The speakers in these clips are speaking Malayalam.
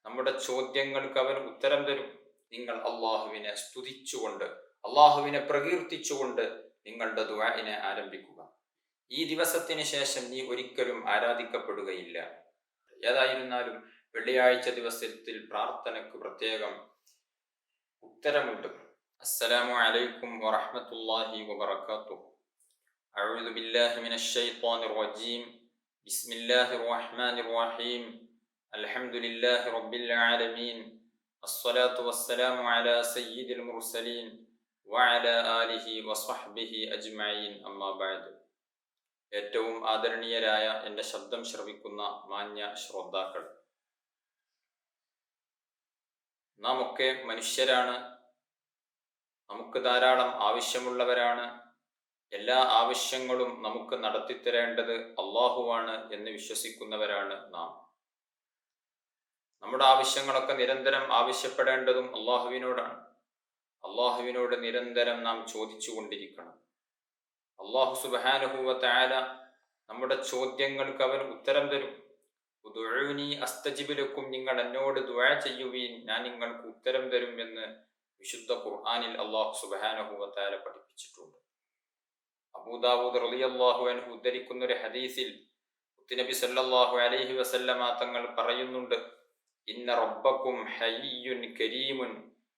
നമ്മുടെ ചോദ്യങ്ങൾക്ക് അവൻ ഉത്തരം തരും. നിങ്ങൾ അള്ളാഹുവിനെ സ്തുതിച്ചുകൊണ്ട്, അള്ളാഹുവിനെ പ്രകീർത്തിച്ചുകൊണ്ട് നിങ്ങളുടെ ദുആഇനെ ആരംഭിക്കുക. ഈ ദിവസത്തിന് ശേഷം നീ ഒരിക്കലും ആരാധിക്കപ്പെടുകയില്ല. ഏതായിരുന്നാലും വെള്ളിയാഴ്ച ദിവസത്തിൽ പ്രാർത്ഥനയ്ക്ക് പ്രത്യേകം ഉത്തരമുണ്ട്. അസ്സലാമു അലൈക്കും വറഹ്മത്തുള്ളാഹി വബറകാതുഹു. അഊദു ബില്ലാഹി മിനശ് ശൈത്വാനിർ റജീം. ബിസ്മില്ലാഹിർ റഹ്മാനിർ റഹീം. അൽഹംദുലില്ലാഹി റബ്ബിൽ ആലമീൻ. അസ്സലാത്തു വസ്സലാമു അലാ സയ്യിദിൽ മുർസലീൻ വഅലാ ആലിഹി വസ്വഹ്ബിഹി അജ്മഈൻ. അമ്മാ ബഅദ്. ഏറ്റവും ആദരണീയരായ എൻ്റെ ശബ്ദം ശ്രവിക്കുന്ന മാന്യ ശ്രോതാക്കൾ, നാം ഒക്കെ മനുഷ്യരാണ്. നമുക്ക് ധാരാളം ആവശ്യമുള്ളവരാണ്. എല്ലാ ആവശ്യങ്ങളും നമുക്ക് നടത്തിത്തരേണ്ടത് അള്ളാഹുവാണ് എന്ന് വിശ്വസിക്കുന്നവരാണ് നാം. നമ്മുടെ ആവശ്യങ്ങളൊക്കെ നിരന്തരം ആവശ്യപ്പെടേണ്ടതും അള്ളാഹുവിനോടാണ്. അള്ളാഹുവിനോട് നിരന്തരം നാം ചോദിച്ചു കൊണ്ടിരിക്കണം. അള്ളാഹു സുബ്ഹാനഹു വ തആല നമ്മുടെ ചോദ്യങ്ങൾക്ക് അവൻ ഉത്തരം തരും. ഉദ്ഉനി അസ്തജിബ് ലക്കും, നിങ്ങൾ എന്നോട് ദുആ ചെയ്യുവീൻ, ഞാൻ നിങ്ങൾക്ക് ഉത്തരം തരും എന്ന് വിശുദ്ധ ഖുർആനിൽ അള്ളാഹു സുബ്ഹാനഹു വ തആല പഠിപ്പിച്ചിട്ടുണ്ട്. അബൂദാവൂദ് റളിയല്ലാഹു അൻഹു ഉദ്ധരിക്കുന്ന ഒരു ഹദീസിൽ നബി സല്ലല്ലാഹു അലൈഹി വസല്ലമ തങ്ങൾ പറയുന്നുണ്ട്, ഇന്ന റബ്ബക്കും ഹയ്യുൻ കരീമുൻ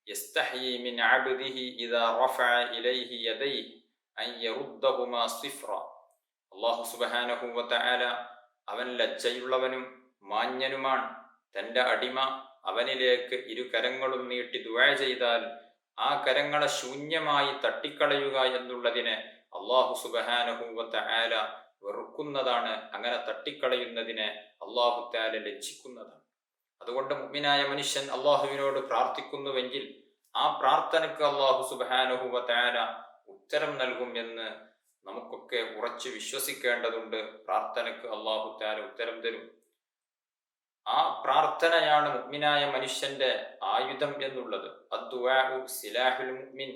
യസ്തഹയി മിൻ അബ്ദിഹി ഇദാ റഫഅ ഇലൈഹി യദൈഹി അൻ യറുദ്ദഹുമാ സിഫ്റ. അല്ലാഹു സുബ്ഹാനഹു വ തആല അവൻ ലജ്ജയുള്ളവനും മാന്യനുമാണ്. തൻ്റെ അടിമ അവനിലേക്ക് ഇരു കരങ്ങളും നീട്ടി ദുആ ചെയ്താൽ ആ കരങ്ങളെ ശൂന്യമായി തട്ടിക്കളയുക എന്നുള്ളതിനെ അല്ലാഹു സുബ്ഹാനഹു വ തആല വെറുക്കുന്നതാണ്. അങ്ങനെ തട്ടിക്കളയുന്നതിനെ അല്ലാഹു തആല ലജ്ജിക്കുന്നതാണ്. അതുകൊണ്ട് മുഅ്മിനായ മനുഷ്യൻ അള്ളാഹുവിനോട് പ്രാർത്ഥിക്കുന്നുവെങ്കിൽ ആ പ്രാർത്ഥനയ്ക്ക് അല്ലാഹു സുബ്ഹാനഹു വ തആല ഉത്തരം നൽകും എന്ന് നമുക്കൊക്കെ ഉറച്ചു വിശ്വസിക്കേണ്ടതുണ്ട്. പ്രാർത്ഥനയ്ക്ക് അല്ലാഹു തആല ഉത്തരം തരും. ആ പ്രാർത്ഥനയാണ് മുഅ്മിനായ മനുഷ്യന്റെ ആയുധം എന്നുള്ളത്. അദ്ദുആഉ സിലാഹുൽ മുഅ്മിൻ.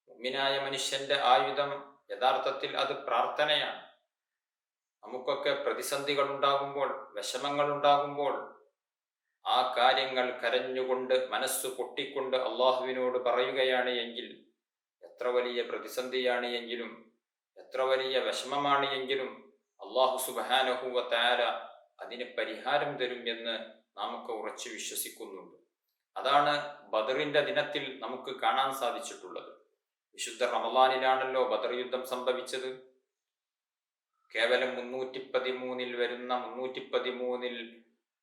മുഅ്മിനായ മനുഷ്യന്റെ ആയുധം യഥാർത്ഥത്തിൽ അത് പ്രാർത്ഥനയാണ്. നമുക്കൊക്കെ പ്രതിസന്ധികൾ ഉണ്ടാകുമ്പോൾ, വിഷമങ്ങൾ ഉണ്ടാകുമ്പോൾ ആ കാര്യങ്ങൾ കരഞ്ഞുകൊണ്ട് മനസ്സ് പൊട്ടിക്കൊണ്ട് അള്ളാഹുവിനോട് പറയുകയാണ് എങ്കിൽ, എത്ര വലിയ പ്രതിസന്ധിയാണ് എങ്കിലും, എത്ര വലിയ വിഷമമാണ് എങ്കിലും അള്ളാഹു സുബ്ഹാനഹു വ തആല അതിന് പരിഹാരം തരും എന്ന് നമുക്ക് ഉറച്ചു വിശ്വസിക്കുന്നുണ്ട്. അതാണ് ബദറിന്റെ ദിനത്തിൽ നമുക്ക് കാണാൻ സാധിച്ചിട്ടുള്ളത്. വിശുദ്ധ റമളാനിലാണല്ലോ ബദർ യുദ്ധം സംഭവിച്ചത്. കേവലം 313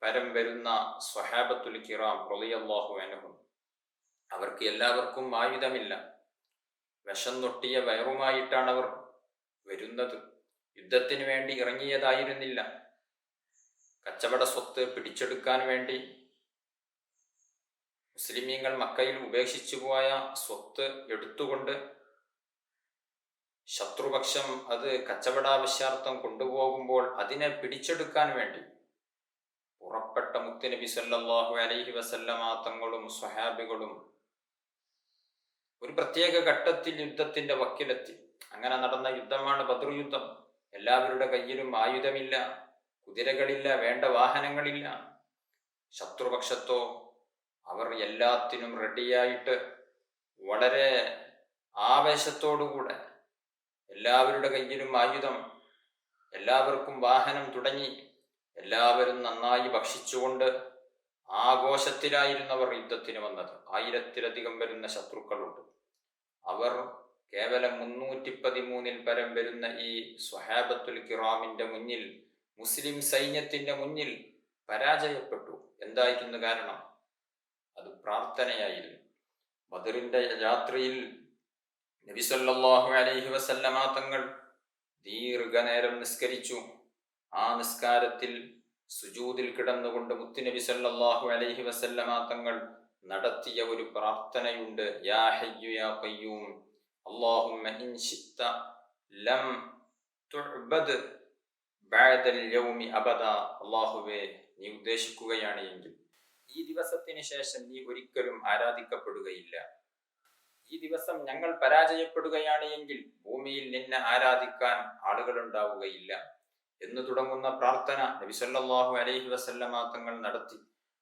പരം വരുന്ന സ്വഹാബത്തുൽ കിറാം റളിയല്ലാഹു അൻഹും, അവർക്ക് എല്ലാവർക്കും ആയുധമില്ല. വിഷം തൊട്ടിയ വയറുമായിട്ടാണ് അവർ വരുന്നത്. യുദ്ധത്തിന് വേണ്ടി ഇറങ്ങിയതായിരുന്നില്ല. കച്ചവട സ്വത്ത് പിടിച്ചെടുക്കാൻ വേണ്ടി മുസ്ലിമീങ്ങൾ മക്കയിൽ ഉപേക്ഷിച്ചു പോയ സ്വത്ത് എടുത്തുകൊണ്ട് ശത്രുപക്ഷം അത് കച്ചവടാവശ്യാർത്ഥം കൊണ്ടുപോകുമ്പോൾ അതിനെ പിടിച്ചെടുക്കാൻ വേണ്ടി പുറപ്പെട്ട മുത്തുനബി സല്ലല്ലാഹു അലൈഹി വസല്ലമ തങ്ങളും സ്വഹാബികളും ഒരു പ്രത്യേക ഘട്ടത്തിൽ യുദ്ധത്തിന്റെ വക്കിലെത്തി. അങ്ങനെ നടന്ന യുദ്ധമാണ് ബദർ യുദ്ധം. എല്ലാവരുടെ കയ്യിലും ആയുധമില്ല, കുതിരകളില്ല, വേണ്ട വാഹനങ്ങളില്ല. ശത്രുപക്ഷത്തോ അവർ എല്ലാത്തിനും റെഡിയായിട്ട് വളരെ ആവേശത്തോടുകൂടെ, എല്ലാവരുടെ കയ്യിലും ആയുധം, എല്ലാവർക്കും വാഹനം തുടങ്ങി എല്ലാവരും നന്നായി ഭക്ഷിച്ചുകൊണ്ട് ആഘോഷത്തിലായിരുന്നവർ യുദ്ധത്തിന് വന്നത്. 1000-ലധികം വരുന്ന ശത്രുക്കളുണ്ട്. അവർ കേവലം 313 പരം വരുന്ന ഈ സ്വഹാബത്തുൽ കിറാമിന്റെ മുന്നിൽ, മുസ്ലിം സൈന്യത്തിന്റെ മുന്നിൽ പരാജയപ്പെട്ടു. എന്തായിരുന്നു കാരണം? അത് പ്രാർത്ഥനയായിരുന്നു. ബദറിന്റെ രാത്രിയിൽ നബി സല്ലല്ലാഹു അലൈഹി വസല്ലമ തങ്ങൾ ദീർഘനേരം നിസ്കരിച്ചു. ആ നിസ്കാരത്തിൽ സുജൂദിൽ കിടന്നുകൊണ്ട് മുത്തുനബി സല്ലല്ലാഹു അലൈഹി വസല്ലമ തങ്ങൾ നടത്തിയ ഒരു പ്രാർത്ഥനയുണ്ട്. യാ ഹയ്യു യാ ഖയ്യൂം അല്ലാഹുമ്മ ഇൻ ശിഅത ലം തുഅബദ് ബഅദൽ യൗമി അബദാ. അല്ലാഹുവേ, നീ ഉദ്ദേശിക്കുകയാണ് എങ്കിൽ ഈ ദിവസത്തിന് ശേഷം നീ ഒരിക്കലും ആരാധിക്കപ്പെടുകയില്ല. ഈ ദിവസം ഞങ്ങൾ പരാജയപ്പെടുകയാണ് എങ്കിൽ ഭൂമിയിൽ നിന്നെ ആരാധിക്കാൻ ആളുകൾ ഉണ്ടാവുകയില്ല എന്ന് തുടങ്ങുന്ന പ്രാർത്ഥന നബി സല്ലല്ലാഹു അലൈഹി വസല്ലമ തങ്ങൾ നടത്തി.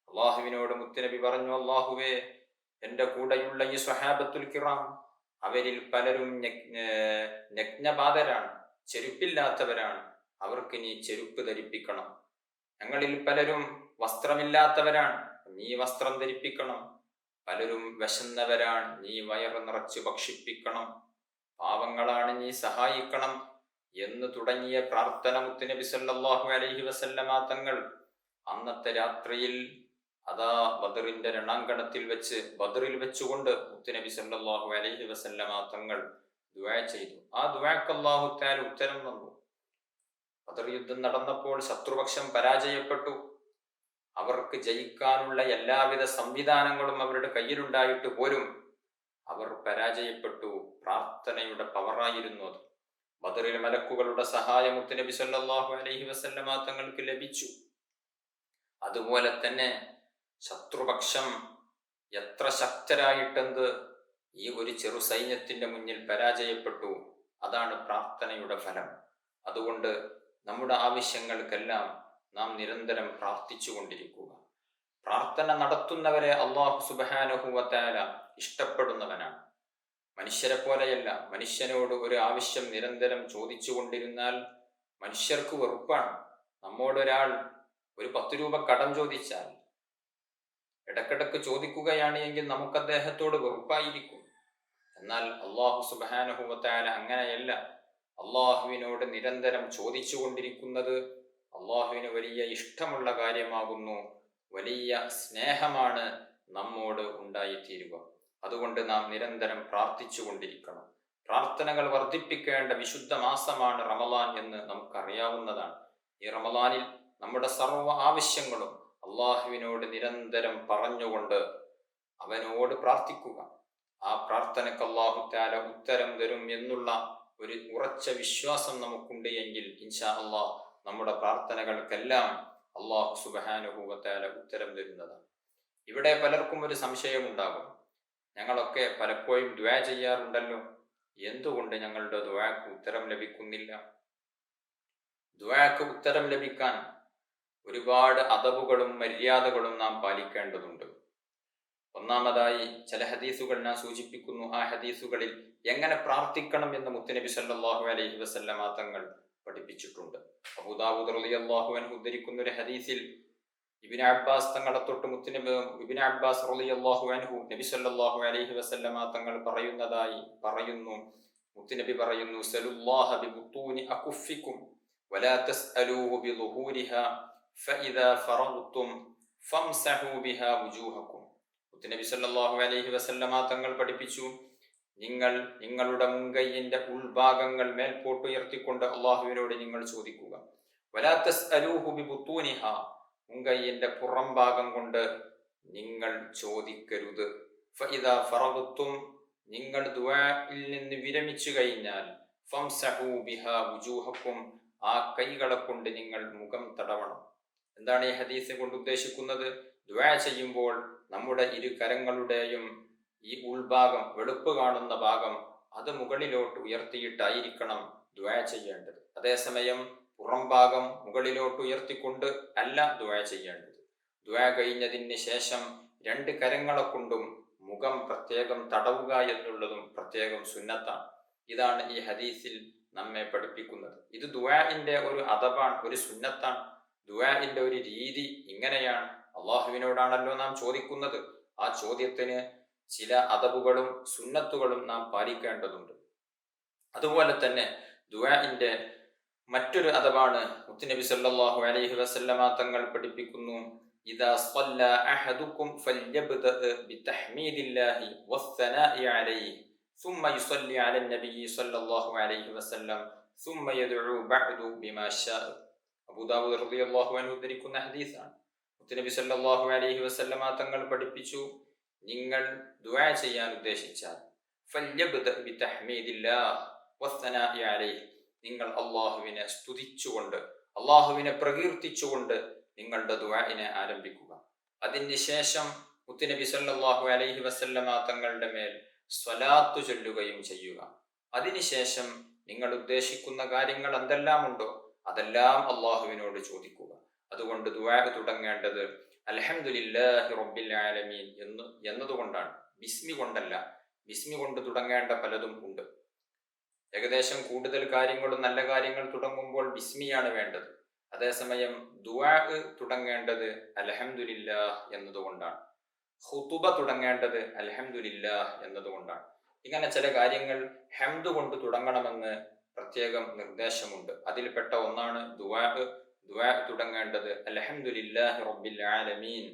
അള്ളാഹുവിനോട് മുത്തുനബി പറഞ്ഞു, അള്ളാഹുവേ, എൻ്റെ കൂടെയുള്ള ഈ സ്വഹാബത്തുൽ കിറാം അവരിൽ പലരും നഗ്നപാതരാണ്, ചെരുപ്പില്ലാത്തവരാണ്. അവർക്ക് നീ ചെരുപ്പ് ധരിപ്പിക്കണം. ഞങ്ങളിൽ പലരും വസ്ത്രമില്ലാത്തവരാണ്, നീ വസ്ത്രം ധരിപ്പിക്കണം. പലരും വിശന്നവരാണ്, നീ വയറ് നിറച്ച് ഭക്ഷിപ്പിക്കണം. പാവങ്ങളാണ്, നീ സഹായിക്കണം എന്ന് തുടങ്ങിയ പ്രാർത്ഥന മുത്തുനബി സല്ലല്ലാഹു അലൈഹി വസല്ലമ തങ്ങൾ അന്നത്തെ രാത്രിയിൽ അതാ ബദറിന്റെ രണാങ്കണത്തിൽ വെച്ച്, ബദറിൽ വെച്ചുകൊണ്ട് മുത്തുനബി സല്ലല്ലാഹു അലൈഹി വസല്ലമ തങ്ങൾ ദുആ ചെയ്തു. ആ ദുആക്ക് അല്ലാഹു തആല ഉത്തരം തന്നു. ബദർ യുദ്ധം നടന്നപ്പോൾ ശത്രുപക്ഷം പരാജയപ്പെട്ടു. അവർക്ക് ജയിക്കാനുള്ള എല്ലാവിധ സംവിധാനങ്ങളും അവരുടെ കയ്യിലുണ്ടായിട്ട് പോലും അവർ പരാജയപ്പെട്ടു. പ്രാർത്ഥനയുടെ പവറായിരുന്നു അത്. ബദറിൽ മലക്കുകളുടെ സഹായം മുത്തുനബി സല്ലല്ലാഹു അലൈഹി വസല്ലമ തങ്ങൾക്ക് ലഭിച്ചു. അതുപോലെ തന്നെ ശത്രുപക്ഷം എത്ര ശക്തരായിട്ടെന്ത് ഈ ഒരു ചെറു സൈന്യത്തിന്റെ മുന്നിൽ പരാജയപ്പെട്ടു. അതാണ് പ്രാർത്ഥനയുടെ ഫലം. അതുകൊണ്ട് നമ്മുടെ ആവശ്യങ്ങൾക്കെല്ലാം നാം നിരന്തരം പ്രാർത്ഥിച്ചു കൊണ്ടിരിക്കുക. പ്രാർത്ഥന നടത്തുന്നവരെ അല്ലാഹു സുബ്ഹാനഹു വ തആല ഇഷ്ടപ്പെടുന്നവനാണ്. മനുഷ്യരെ പോലെയല്ല. മനുഷ്യനോട് ഒരു ആവശ്യം നിരന്തരം ചോദിച്ചു കൊണ്ടിരുന്നാൽ മനുഷ്യർക്ക് വെറുപ്പാണ്. നമ്മോടൊരാൾ ഒരു 10 രൂപ കടം ചോദിച്ചാൽ ഇടക്കിടക്ക് ചോദിക്കുകയാണ് എങ്കിൽ നമുക്ക് അദ്ദേഹത്തോട് വെറുപ്പായിരിക്കും. എന്നാൽ അല്ലാഹു സുബ്ഹാനഹു വ തആല അങ്ങനെയല്ല. അള്ളാഹുവിനോട് നിരന്തരം ചോദിച്ചു കൊണ്ടിരിക്കുന്നത് അള്ളാഹുവിന് വലിയ ഇഷ്ടമുള്ള കാര്യമാകുന്നു. വലിയ സ്നേഹമാണ് നമ്മോട് ഉണ്ടായിത്തീരുക. അതുകൊണ്ട് നാം നിരന്തരം പ്രാർത്ഥിച്ചു കൊണ്ടിരിക്കണം. പ്രാർത്ഥനകൾ വർദ്ധിപ്പിക്കേണ്ട വിശുദ്ധ മാസമാണ് റമളാൻ എന്ന് നമുക്കറിയാവുന്നതാണ്. ഈ റമളാനിൽ നമ്മുടെ സർവ്വ ആവശ്യങ്ങളും അള്ളാഹുവിനോട് നിരന്തരം പറഞ്ഞുകൊണ്ട് അവനോട് പ്രാർത്ഥിക്കുക. ആ പ്രാർത്ഥനയ്ക്ക് അല്ലാഹു തആല ഉത്തരം തരും എന്നുള്ള ഒരു ഉറച്ച വിശ്വാസം നമുക്കുണ്ട് എങ്കിൽ ഇൻഷാ അല്ലാഹ് നമ്മുടെ പ്രാർത്ഥനകൾക്കെല്ലാം അല്ലാഹു സുബ്ഹാനഹു വ തആല ഉത്തരം തരുന്നതാണ്. ഇവിടെ പലർക്കും ഒരു സംശയമുണ്ടാകും. ഞങ്ങളൊക്കെ പലപ്പോഴും ദുആ ചെയ്യാറുണ്ടല്ലോ, എന്തുകൊണ്ട് ഞങ്ങളുടെ ദുആക്ക് ഉത്തരം ലഭിക്കുന്നില്ല? ദുആക്ക് ഉത്തരം ലഭിക്കാൻ ഒരുപാട് അദബുകളും മര്യാദകളും നാം പാലിക്കേണ്ടതുണ്ട്. ഒന്നാമതായി ചില ഹദീസുകൾ ഞാൻ സൂചിപ്പിക്കുന്നു. ആ ഹദീസുകളിൽ എങ്ങനെ പ്രാർത്ഥിക്കണം എന്ന് മുത്തുനബി സല്ലല്ലാഹു അലൈഹി വസല്ലമ തങ്ങൾ പഠിപ്പിച്ചിട്ടുണ്ട്. അബൂ ദാവൂദ് റളിയല്ലാഹു അൻഹു ഉദ്ധരിക്കുന്ന ഒരു ഹദീസിൽ ഇബ്നു അബ്ബാസ് തങ്ങളെ തൊട്ട് ഇബ്നു അബ്ബാസ് റളിയല്ലാഹു അൻഹു നബി സല്ലല്ലാഹു അലൈഹി വസല്ലമ തങ്ങൾ പറയുന്നു, മുത്തുനബി പറയുന്നു, സലുല്ലാഹ ബിബുത്തൂനി അകുഫിക്കും വലാ തസ്അലൂഹു ബിളുഹൂരിഹാ ഫഇദാ ഫറഗ്തും ഫംസഹൂ ബിഹാ വുജൂഹക്കും. മുത്തുനബി സല്ലല്ലാഹു അലൈഹി വസല്ലമ തങ്ങൾ പഠിപ്പിച്ചു, നിങ്ങൾ നിങ്ങളുടെ മുൻകൈയിന്റെ ഉൾഭാഗങ്ങൾ മേൽപോട്ടുയർത്തിക്കൊണ്ട് അള്ളാഹുവിനോട് നിങ്ങൾ ചോദിക്കുക. വലാ തസ്അലൂഹു ബിബുത്തൂനിഹാ, മുൻകൈയിന്റെ പുറം ഭാഗം കൊണ്ട് നിങ്ങൾ ചോദിക്കരുത്. ഫഇദാ ഫറഗ്തും, നിങ്ങൾ ദുആയിൽ നിന്ന് വിരമിച്ചു കഴിഞ്ഞാൽ ഫംസഹൂ ബിഹാ വുജൂഹക്കും, ആ കൈകളെ കൊണ്ട് നിങ്ങൾ മുഖം തടവണം. എന്താണ് ഈ ഹദീസ് കൊണ്ട് ഉദ്ദേശിക്കുന്നത്? ദുആ ചെയ്യുമ്പോൾ നമ്മുടെ ഇരു കരങ്ങളുടെയും ഈ ഉൾഭാഗം, വെളുപ്പ് കാണുന്ന ഭാഗം, അത് മുകളിലോട്ട് ഉയർത്തിയിട്ടായിരിക്കണം ദുആ ചെയ്യേണ്ടത്. അതേസമയം പുറം ഭാഗം മുകളിലോട്ട് ഉയർത്തിക്കൊണ്ട് അല്ല ദുആ ചെയ്യേണ്ടത്. ദുആ കഴിഞ്ഞതിന് ശേഷം 2 കരങ്ങളെ കൊണ്ടും മുഖം പ്രത്യേകം തടവുക എന്നുള്ളതും പ്രത്യേകം സുന്നത്താണ്. ഇതാണ് ഈ ഹദീസിൽ നമ്മെ പഠിപ്പിക്കുന്നത്. ഇത് ദുആഇന്റെ ഒരു അദബാണ്, ഒരു സുന്നത്താണ്. ദുആഇന്റെ ഒരു രീതി ഇങ്ങനെയാണ്. അള്ളാഹുവിനോടാണല്ലോ നാം ചോദിക്കുന്നത്. ആ ചോദ്യത്തിന് ചില അദബുകളും സുന്നത്തുകളും നാം പാലിക്കേണ്ടതുണ്ട്. അതുപോലെ തന്നെ ദുആഇന്റെ മറ്റൊരു അദബാണ് മുത്തുനബി സല്ലല്ലാഹു അലൈഹി വസല്ലമ തങ്ങൾ പഠിപ്പിക്കുന്നു, ഇദാ സ്വല്ല അഹദുക്കും ഫല്യബ്ദഅ ബിതഹ്മീദില്ലാഹി വസ്സനാഇ അലൈഹി ثم يصلي على النبي صلى الله عليه وسلم ثم يدعو بعد بما شاء. അബൂ ദാവൂദ് റളിയല്ലാഹു അൻഹു ഉദ്ധരിക്കുന്ന ഹദീസാണ്. മുത്തുനബി സല്ലല്ലാഹു അലൈഹി വസല്ലമ തങ്ങൾ പഠിപ്പിച്ചു, നിങ്ങൾ ദുആ ചെയ്യാൻ ഉദ്ദേശിച്ചാൽ ഫല്യബ്ദഅ ബിതഹ്മീദില്ലാഹി വസ്സനാഇ അലൈഹി, നിങ്ങൾ അല്ലാഹുവിനെ സ്തുതിച്ചുകൊണ്ട്, അല്ലാഹുവിനെ പ്രകീർത്തിച്ചുകൊണ്ട് നിങ്ങളുടെ ദുആഇനെ ആരംഭിക്കുക. അതിനുശേഷം മുത്തുനബി സല്ലല്ലാഹു അലൈഹി വസല്ലമ തങ്ങളുടെ മേൽ സ്വലാത്ത് ചൊല്ലുകയും ചെയ്യുക. അതിനുശേഷം നിങ്ങൾ ഉദ്ദേശിക്കുന്ന കാര്യങ്ങൾ എന്തെല്ലാം ഉണ്ടോ അതെല്ലാം അള്ളാഹുവിനോട് ചോദിക്കുക. അതുകൊണ്ട് ദുആ തുടങ്ങേണ്ടത് അൽഹംദുലില്ലാഹി റബ്ബിൽ ആലമീൻ എന്നതുകൊണ്ടാണ്, ബിസ്മി കൊണ്ടല്ല. ബിസ്മി കൊണ്ട് തുടങ്ങേണ്ട പലതും ഉണ്ട്. ഏകദേശം കൂടുതൽ കാര്യങ്ങളും നല്ല കാര്യങ്ങൾ തുടങ്ങുമ്പോൾ ബിസ്മിയാണ് വേണ്ടത്. അതേസമയം ദുആ തുടങ്ങേണ്ടത് അൽഹംദുലില്ലാഹ് എന്നതുകൊണ്ടാണ്. ഖുതുബ തുടങ്ങേണ്ടത് അൽഹംദുലില്ലാഹ് എന്നതുകൊണ്ടാണ്. ഇങ്ങനെ ചില കാര്യങ്ങൾ ഹംദ് കൊണ്ട് തുടങ്ങണമെന്ന് പ്രത്യേകം നിർദ്ദേശമുണ്ട്. അതിൽപ്പെട്ട ഒന്നാണ് ദുആ. ദുആ തുടങ്ങേണ്ടത് അൽഹംദുലില്ലാഹി റബ്ബിൽ ആലമീൻ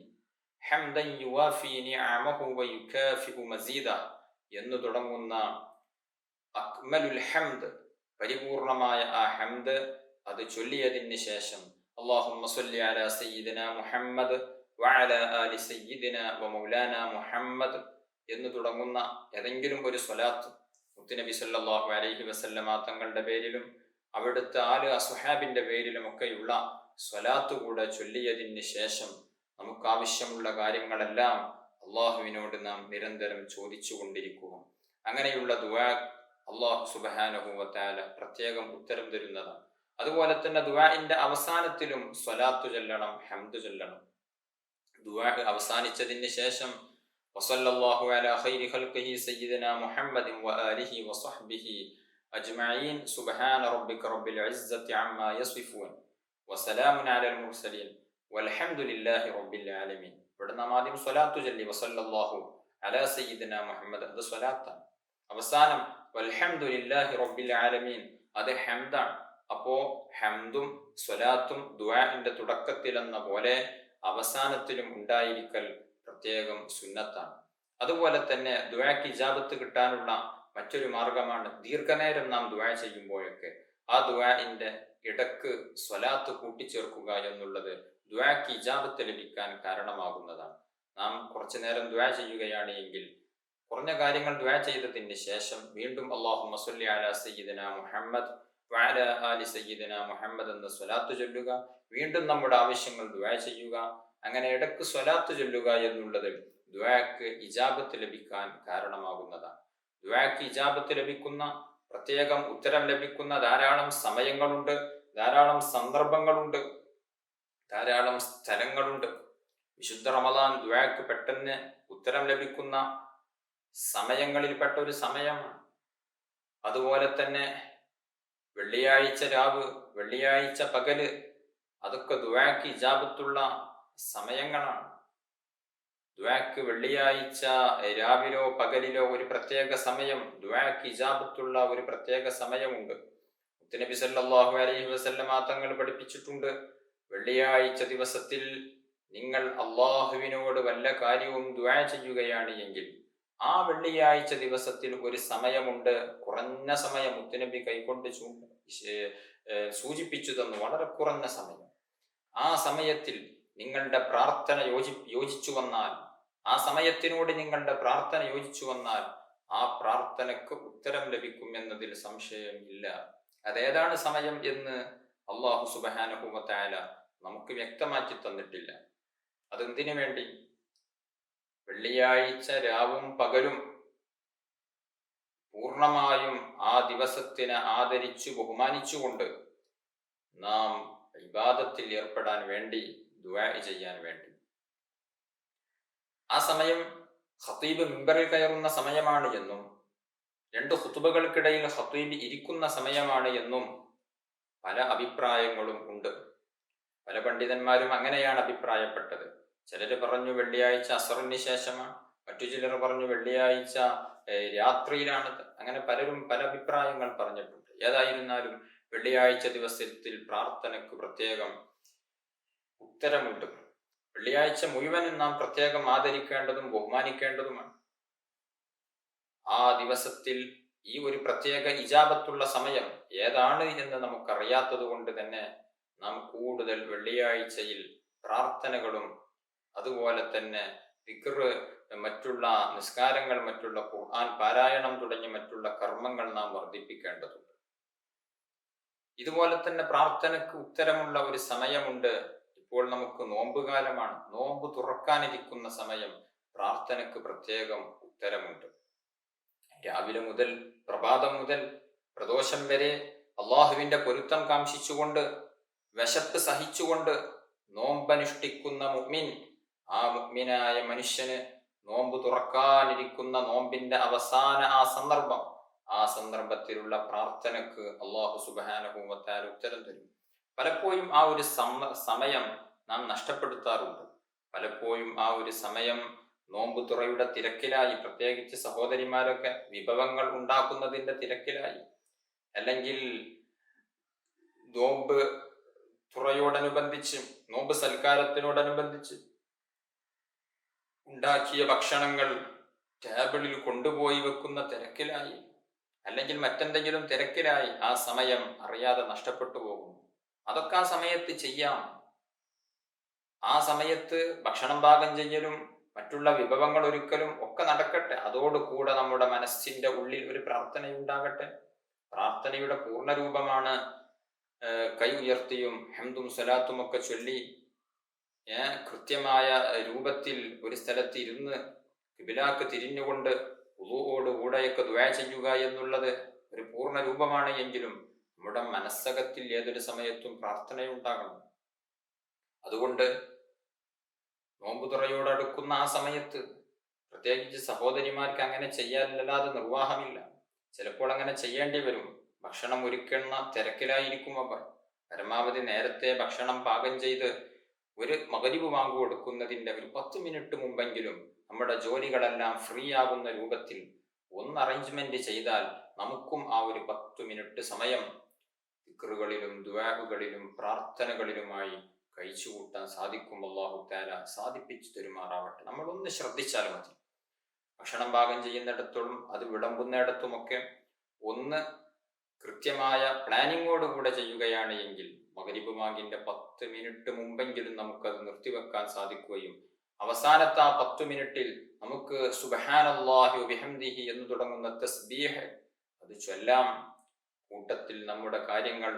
ഹംദൻ യുവാഫി നിഅമഹു വയുകാഫിഉ മസീദ എന്ന് തുടങ്ങുന്ന അക്മലുൽ ഹംദ്, പരിപൂർണമായ ആ ഹംദ് അത് ചൊല്ലിയതിന് ശേഷം അല്ലാഹുമ്മ സ്വല്ലി അലാ സയ്യിദിനാ മുഹമ്മദ് വഅലാ ആലി സയ്യിദിനാ വമൗലാനാ മുഹമ്മദ് എന്ന് തുടങ്ങുന്ന ഏതെങ്കിലും ഒരു സ്വലാത്ത് മുത്തുനബി സല്ലല്ലാഹു അലൈഹി വസല്ലമ തങ്ങളുടെ പേരിലും അവിടുത്തെ ആല് അസ്ഹാബിന്റെ പേരിലുമൊക്കെയുള്ള സ്വലാത്ത് കൂടെ ചൊല്ലിയതിന് ശേഷം നമുക്ക് ആവശ്യമുള്ള കാര്യങ്ങളെല്ലാം അള്ളാഹുവിനോട് നാം നിരന്തരം ചോദിച്ചു കൊണ്ടിരിക്കുക. അങ്ങനെയുള്ള ദുആ അള്ളാഹു സുബ്ഹാനഹു വ തആല പ്രത്യേകം ഉത്തരം തരുന്നതാണ്. അതുപോലെ തന്നെ ദുആഇന്റെ അവസാനത്തിലും സ്വലാത്തു ചൊല്ലണം, ഹംദ് ചൊല്ലണം. ദുആ അവസാനിച്ചതിന് ശേഷം വസല്ലല്ലാഹു അലാ ഖൈരി ഖൽഖിഹി സയ്യിദിനാ മുഹമ്മദിൻ വആലിഹി വസഹ്ബിഹി അജ്മഈൻ സുബ്ഹാന റബ്ബിക റബ്ബിൽ ഇസ്സത്തി അമ്മാ യസിഫൂൻ വസലാമുൻ അലൽ മുർസലീൻ വൽഹംദുലില്ലാഹി റബ്ബിൽ ആലമീൻ. ഇവിടെ നാം ആദ്യം സ്വലാത്തു ചൊല്ലി വസല്ലല്ലാഹു അലാ സയ്യിദിനാ മുഹമ്മദ്, അത് സ്വലാത്താണ്. അവസാനം വൽഹംദുലില്ലാഹി റബ്ബിൽ ആലമീൻ, അത് ഹംദാണ്. അപ്പോ ഹംദും സ്വലാത്തും ദുആഇന്റെ തുടക്കത്തിലെന്ന പോലെ അവസാനത്തിലും ഉണ്ടായിരിക്കൽ പ്രത്യേകം സുന്നത്താണ്. അതുപോലെ തന്നെ ദുആക്ക് ഇജാബത്ത് കിട്ടാനുള്ള മറ്റൊരു മാർഗമാണ് ദീർഘനേരം നാം ദുആ ചെയ്യുമ്പോഴൊക്കെ ആ ദുആഇന്റെ ഇടക്ക് സ്വലാത്ത് കൂട്ടിച്ചേർക്കുക എന്നുള്ളത് ദുആക്ക് ഇജാബത്ത് ലഭിക്കാൻ കാരണമാകുന്നതാണ്. നാം കുറച്ചു നേരം ദുആ ചെയ്യുകയാണ് എങ്കിൽ കുറഞ്ഞ കാര്യങ്ങൾ ദുആ ചെയ്തതിന് ശേഷം വീണ്ടും അല്ലാഹുമ്മ സ്വല്ലി അലാ സയ്യിദിനാ മുഹമ്മദ് വഅലാ ആലി സയ്യിദിനാ മുഹമ്മദ് എന്ന സ്വലാത്ത് ചൊല്ലുക. വീണ്ടും നമ്മുടെ ആവശ്യങ്ങൾ ദുആ ചെയ്യുക. അങ്ങനെ ഇടക്ക് സ്വലാത്ത് ചൊല്ലുക എന്നുള്ളത് ദുആക്ക് ഇജാബത്ത് ലഭിക്കാൻ കാരണമാകുന്നതാണ്. ദുആക്ക് ഇജാബത്ത് ലഭിക്കുന്ന, പ്രത്യേകം ഉത്തരം ലഭിക്കുന്ന ധാരാളം സമയങ്ങളുണ്ട്, ധാരാളം സന്ദർഭങ്ങളുണ്ട്, ധാരാളം സ്ഥലങ്ങളുണ്ട്. വിശുദ്ധ റമദാൻ ദുആക്ക് പെട്ടെന്ന് ഉത്തരം ലഭിക്കുന്ന സമയങ്ങളിൽപ്പെട്ട ഒരു സമയമാണ്. അതുപോലെ തന്നെ വെള്ളിയാഴ്ച രാവ്, വെള്ളിയാഴ്ച പകല്, അതൊക്കെ ദുആക്ക് ഇജാബത്തുള്ള സമയങ്ങളാണ്. ദുആക്ക് വെള്ളിയാഴ്ച രാവിലോ പകലിലോ ഒരു പ്രത്യേക സമയം, ദുആക്ക് ഇജാബത്തുള്ള ഒരു പ്രത്യേക സമയമുണ്ട്. മുത്തുനബി സല്ലല്ലാഹു അലൈഹി വസല്ലമ തങ്ങൾ പഠിപ്പിച്ചിട്ടുണ്ട്, വെള്ളിയാഴ്ച ദിവസത്തിൽ നിങ്ങൾ അള്ളാഹുവിനോട് വല്ല കാര്യവും ദുആ ചെയ്യുകയാണ് എങ്കിൽ ആ വെള്ളിയാഴ്ച ദിവസത്തിൽ ഒരു സമയമുണ്ട്, കുറഞ്ഞ സമയം, മുത്തുനബി കൈകൊണ്ട് സൂചിപ്പിച്ചു തന്നു, വളരെ കുറഞ്ഞ സമയം. ആ സമയത്തിൽ നിങ്ങളുടെ പ്രാർത്ഥന യോജിച്ചു വന്നാൽ, ആ സമയത്തിനോട് നിങ്ങളുടെ പ്രാർത്ഥന യോജിച്ചു വന്നാൽ ആ പ്രാർത്ഥനക്ക് ഉത്തരം ലഭിക്കും എന്നതിൽ സംശയം ഇല്ല. അതേതാണ് സമയം എന്ന് അല്ലാഹു സുബ്ഹാനഹു വ തആല നമുക്ക് വ്യക്തമാക്കി തന്നിട്ടില്ല. അതെന്തിനു വേണ്ടി? വെള്ളിയാഴ്ച രാവും പകലും പൂർണ്ണമായും ആ ദിവസത്തിനെ ആദരിച്ചു ബഹുമാനിച്ചുകൊണ്ട് നാം ഇബാദത്തിൽ ഏർപ്പെടാൻ വേണ്ടി, ദുആ ചെയ്യാൻ വേണ്ടി. ആ സമയം ഖതീബ് മിമ്പറിൽ കയറുന്ന സമയമാണ് എന്നും രണ്ട് ഖുതുബകൾക്കിടയിൽ ഖതീബ് ഇരിക്കുന്ന സമയമാണ് എന്നും പല അഭിപ്രായങ്ങളും ഉണ്ട്. പല പണ്ഡിതന്മാരും അങ്ങനെയാണ് അഭിപ്രായപ്പെട്ടത്. ചിലര് പറഞ്ഞു വെള്ളിയാഴ്ച അസറിന് ശേഷമാണ്, മറ്റു ചിലർ പറഞ്ഞു വെള്ളിയാഴ്ച രാത്രിയിലാണ്. അങ്ങനെ പലരും പല അഭിപ്രായങ്ങൾ പറഞ്ഞിട്ടുണ്ട്. ഏതായിരുന്നാലും വെള്ളിയാഴ്ച ദിവസത്തിൽ പ്രാർത്ഥനയ്ക്ക് പ്രത്യേകം ഉത്തരമുണ്ട്. വെള്ളിയാഴ്ച മുഴുവനും നാം പ്രത്യേകം ആദരിക്കേണ്ടതും ബഹുമാനിക്കേണ്ടതുമാണ്. ആ ദിവസത്തിൽ ഈ ഒരു പ്രത്യേക ഇജാബത്തുള്ള സമയം ഏതാണ് എന്ന് നമുക്കറിയാത്തത് കൊണ്ട് തന്നെ നാം കൂടുതൽ വെള്ളിയാഴ്ചയിൽ പ്രാർത്ഥനകളും അതുപോലെ തന്നെ ദിക്ർ, മറ്റുള്ള നിസ്കാരങ്ങൾ, മറ്റുള്ള ഖുർആൻ പാരായണം തുടങ്ങിയ മറ്റുള്ള കർമ്മങ്ങൾ നാം വർദ്ധിപ്പിക്കേണ്ടതുണ്ട്. ഇതുപോലെ തന്നെ പ്രാർത്ഥനയ്ക്ക് ഉത്തരമുള്ള ഒരു സമയമുണ്ട്. ഇപ്പോൾ നമുക്ക് നോമ്പുകാലമാണ്, നോമ്പ് തുറക്കാനിരിക്കുന്ന സമയം പ്രാർത്ഥനയ്ക്ക് പ്രത്യേകം ഉത്തരമുണ്ട്. രാവിലെ മുതൽ, പ്രഭാതം മുതൽ പ്രദോഷം വരെ അള്ളാഹുവിന്റെ പൊരുത്തം കാംക്ഷിച്ചുകൊണ്ട്, വിശപ്പ് സഹിച്ചുകൊണ്ട് നോമ്പനുഷ്ഠിക്കുന്ന മുഅ്മിൻ ആ മുഅ്മിനായ മനുഷ്യന് നോമ്പ് തുറക്കാനിരിക്കുന്ന നോമ്പിന്റെ അവസാന ആ സന്ദർഭത്തിലുള്ള പ്രാർത്ഥനക്ക് അല്ലാഹു സുബ്ഹാനഹു വ തആല ഉത്തരം തരും. പലപ്പോഴും ആ ഒരു സമയം നാം നഷ്ടപ്പെടുത്താറുണ്ട്. പലപ്പോഴും ആ ഒരു സമയം നോമ്പ് തുറയുടെ തിരക്കിലായി, പ്രത്യേകിച്ച് സഹോദരിമാരൊക്കെ വിഭവങ്ങൾ ഉണ്ടാക്കുന്നതിന്റെ തിരക്കിലായി, അല്ലെങ്കിൽ നോമ്പ് തുറയോടനുബന്ധിച്ച്, നോമ്പ് സൽക്കാരത്തിനോടനുബന്ധിച്ച് ഉണ്ടാക്കിയ ഭക്ഷണങ്ങൾ ടേബിളിൽ കൊണ്ടുപോയി വെക്കുന്ന തിരക്കിലായി, അല്ലെങ്കിൽ മറ്റെന്തെങ്കിലും തിരക്കിലായി ആ സമയം അറിയാതെ നഷ്ടപ്പെട്ടു പോകുന്നു. അതൊക്കെ ആ സമയത്ത് ചെയ്യാം. ആ സമയത്ത് ഭക്ഷണം പാകം ചെയ്യലും മറ്റുള്ള വിഭവങ്ങൾ ഒരുക്കലും ഒക്കെ നടക്കട്ടെ. അതോടുകൂടെ നമ്മുടെ മനസ്സിന്റെ ഉള്ളിൽ ഒരു പ്രാർത്ഥനയുണ്ടാകട്ടെ. പ്രാർത്ഥനയുടെ പൂർണ്ണരൂപമാണ് കൈ ഉയർത്തിയും ഹംദും സ്വലാത്തും ഒക്കെ ചൊല്ലി കൃത്യമായ രൂപത്തിൽ ഒരു സ്ഥലത്ത് ഇരുന്ന് ഖിബിലക്ക് തിരിഞ്ഞുകൊണ്ട് വുളൂഓട് കൂടെയൊക്കെ ദുആ ചെയ്യുക എന്നുള്ളത് ഒരു പൂർണ്ണ രൂപമാണ്. എങ്കിലും നമ്മുടെ മനസ്സകത്തിൽ ഏതൊരു സമയത്തും പ്രാർത്ഥനയുണ്ടാകണം. അതുകൊണ്ട് നോമ്പ് തുറയോടടുക്കുന്ന ആ സമയത്ത് പ്രത്യേകിച്ച് സഹോദരിമാർക്ക് അങ്ങനെ ചെയ്യാനല്ലാതെ നിർവാഹമില്ല. ചിലപ്പോൾ അങ്ങനെ ചെയ്യേണ്ടി വരും. ഭക്ഷണം ഒരുക്കുന്ന തിരക്കിലായിരിക്കും അവർ. പരമാവധി നേരത്തെ ഭക്ഷണം പാകം ചെയ്ത് ഒരു മഗ്‌രിബ് ബാങ്ക് കൊടുക്കുന്നതിന്റെ ഒരു 10 മിനിറ്റ് മുമ്പെങ്കിലും നമ്മുടെ ജോലികളെല്ലാം ഫ്രീ ആകുന്ന രൂപത്തിൽ ഒന്ന് അറേഞ്ച്മെന്റ് ചെയ്താൽ നമുക്കും ആ ഒരു 10 മിനിറ്റ് സമയം ദിക്റുകളിലും ദുആകളിലും പ്രാർത്ഥനകളിലുമായി കഴിച്ചു കൂട്ടാൻ സാധിക്കും. അല്ലാഹു തആല സാധിപ്പിച്ചു തരുമാറാവട്ടെ. നമ്മളൊന്ന് ശ്രദ്ധിച്ചാൽ മതി. ഭക്ഷണം പാകം ചെയ്യുന്നിടത്തോളം അത് വിളമ്പുന്നിടത്തുമൊക്കെ ഒന്ന് കൃത്യമായ പ്ലാനിങ്ങോടുകൂടെ ചെയ്യുകയാണ് എങ്കിൽ മഗ്‌രിബ് ബാങ്കിന്റെ 10 മിനിറ്റ് മുമ്പെങ്കിലും നമുക്കത് നിർത്തിവെക്കാൻ സാധിക്കുകയും അവസാനത്തെ ആ 10 മിനിറ്റിൽ നമുക്ക് സുബ്ഹാനല്ലാഹി വബിഹംദിഹി എന്ന് തുടങ്ങുന്ന തസ്ബീഹ് അത് ചൊല്ലാം. കൂട്ടത്തിൽ നമ്മുടെ കാര്യങ്ങൾ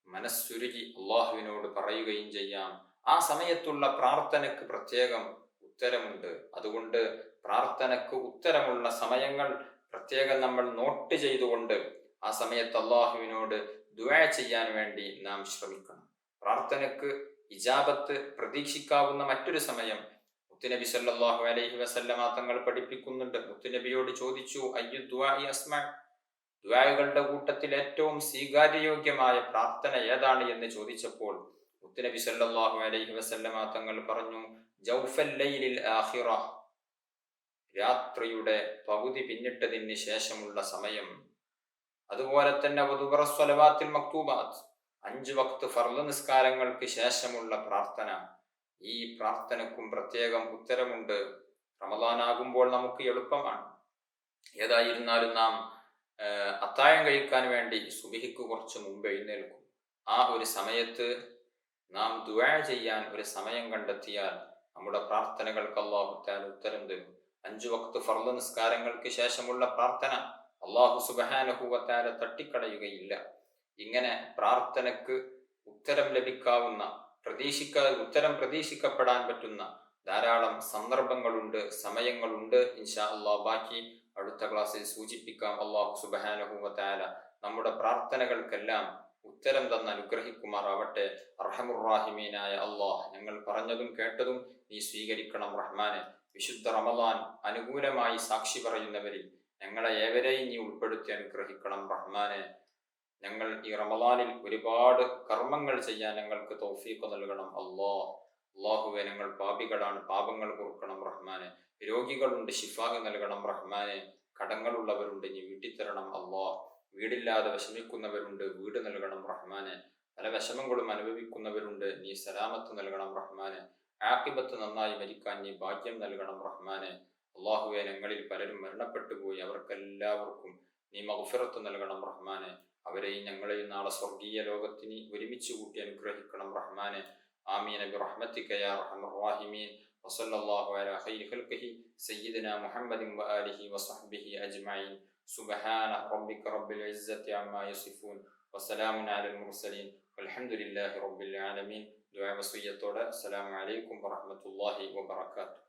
മനസ്സുരുകി അള്ളാഹുവിനോട് പറയുകയും ചെയ്യാം. ആ സമയത്തുള്ള പ്രാർത്ഥനയ്ക്ക് പ്രത്യേകം ഉത്തരമുണ്ട്. അതുകൊണ്ട് പ്രാർത്ഥനയ്ക്ക് ഉത്തരമുള്ള സമയങ്ങൾ പ്രത്യേകം നമ്മൾ നോട്ട് ചെയ്തുകൊണ്ട് ആ സമയത്ത് അള്ളാഹുവിനോട് ദുആ ചെയ്യാൻ വേണ്ടി നാം ശ്രമിക്കണം. പ്രാർത്ഥനയ്ക്ക് ഇജാബത്ത് പ്രതീക്ഷിക്കാവുന്ന മറ്റൊരു സമയം മുത്തുനബി സല്ലല്ലാഹു അലൈഹി വസല്ലമ തങ്ങൾ പഠിപ്പിക്കുന്നുണ്ട്. മുത്തുനബിയോട് ചോദിച്ചു, അയ്യു ദുആഇ അസ്മഅ, ദുആകളുടെ കൂട്ടത്തിൽ ഏറ്റവും സ്വീകാര്യയോഗ്യമായ പ്രാർത്ഥന ഏതാണ് എന്ന് ചോദിച്ചപ്പോൾ മുത്തുനബി സല്ലല്ലാഹു അലൈഹി വസല്ലമ തങ്ങൾ പറഞ്ഞു, ജൗഫൽ ലൈലിൽ ആഖിറ, രാത്രിയുടെ പകുതി പിന്നിട്ടതിന് ശേഷമുള്ള സമയം. അതുപോലെ തന്നെ സ്വലവാത്തിൽ മക്തൂബാത്ത്, 5 വക്ത് ഫർള് നിസ്കാരങ്ങൾക്ക് ശേഷമുള്ള പ്രാർത്ഥന. ഈ പ്രാർത്ഥനക്കും പ്രത്യേകം ഉത്തരമുണ്ട്. റമദാനാകുമ്പോൾ നമുക്ക് എളുപ്പമാണ്. ഏതായിരുന്നാലും നാം അത്താഴം കഴിക്കാൻ വേണ്ടി സുബഹിക്ക് കുറച്ച് മുമ്പ് എഴുന്നേൽക്കും. ആ ഒരു സമയത്ത് നാം ദുആ ചെയ്യാൻ ഒരു സമയം കണ്ടെത്തിയാൽ നമ്മുടെ പ്രാർത്ഥനകൾക്ക് അല്ലാഹു തആല ഉത്തരം തരും. 5 വക്ത് ഫർള് നിസ്കാരങ്ങൾക്ക് ശേഷമുള്ള പ്രാർത്ഥന അല്ലാഹു സുബ്ഹാനഹു വ തആല തട്ടിക്കളയുകയില്ല. ഇങ്ങനെ പ്രാർത്ഥനക്ക് ഉത്തരം ലഭിക്കാവുന്ന, ഉത്തരം പ്രതീക്ഷിക്കപ്പെടാൻ പറ്റുന്ന ധാരാളം സന്ദർഭങ്ങളുണ്ട്, സമയങ്ങളുണ്ട്. ഇൻഷാ അല്ലാഹ് ബാക്കി അടുത്ത ക്ലാസ്സിൽ സൂചിപ്പിക്കാം. അല്ലാഹു സുബ്ഹാനഹു വ തആല നമ്മുടെ പ്രാർത്ഥനകൾക്കെല്ലാം ഉത്തരം തന്ന് അനുഗ്രഹിക്കുമാറാവട്ടെ. അർഹമുർ റഹീമീനായ അല്ലാഹ്, ഞങ്ങൾ പറഞ്ഞതും കേട്ടതും നീ സ്വീകരിക്കണം റഹ്മാനെ. വിശുദ്ധ റമദാൻ അനുകൂലമായി സാക്ഷി പറയുന്നവരിൽ ഞങ്ങളെ ഏവരെയും നീ ഉൾപ്പെടുത്തി അനുഗ്രഹിക്കണം റഹ്മാനെ. ഞങ്ങൾ ഈ റമദാനിൽ ഒരുപാട് കർമ്മങ്ങൾ ചെയ്യാൻ ഞങ്ങൾക്ക് തൗഫീഖ് നൽകണം അല്ലാഹുവേ. ഞങ്ങൾ പാപികളാണ്, പാപങ്ങൾ പൊറുക്കണം റഹ്മാനെ. രോഗികളുണ്ട്, ശിഫാഹ് നൽകണം റഹ്മാനെ. കടങ്ങളുള്ളവരുണ്ട്, നീ വീട്ടിത്തരണം അല്ലാഹ്. വീടില്ലാതെ വിഷമിക്കുന്നവരുണ്ട്, വീട് നൽകണം റഹ്മാനെ. പല വിഷമങ്ങളും അനുഭവിക്കുന്നവരുണ്ട്, നീ സലാമത്ത് നൽകണം റഹ്മാനെ. ആഖിബത്ത് നന്നായി മരിക്കാൻ നീ ഭാഗ്യം നൽകണം റഹ്മാനെ. അല്ലാഹുവേ, ഞങ്ങളിൽ പലരും മരണപ്പെട്ടു പോയി, അവർക്കെല്ലാവർക്കും നീ മഗ്ഫിറത്ത് നൽകണം റഹ്മാനെ. അവരെയും ഞങ്ങളെയും നാളെ സ്വർഗീയ ലോകത്തിന് ഒരുമിച്ച് കൂട്ടി അനുഗ്രഹിക്കണം റഹ്മാനെ. ആമീൻ ബിറഹ്മതിക യാ അർഹമർ റഹീമീൻ. വസല്ലല്ലാഹു അലാ ഖൈരി ഖൽഖിഹി സയ്യിദിനാ മുഹമ്മദിൻ വആലിഹി വസഹ്ബിഹി അജ്മഈൻ. സുബ്ഹാന റബ്ബിക റബ്ബിൽ ഇസ്സത്തി അമ്മാ യസിഫൂൻ വസലാമുൻ അലൽ മുർസലീൻ വൽഹംദുലില്ലാഹി റബ്ബിൽ ആലമീൻ. ദുആ വസിയ്യത്തോടെ അസ്സലാമു അലൈക്കും വറഹ്മത്തുള്ളാഹി വബറകാതുഹു.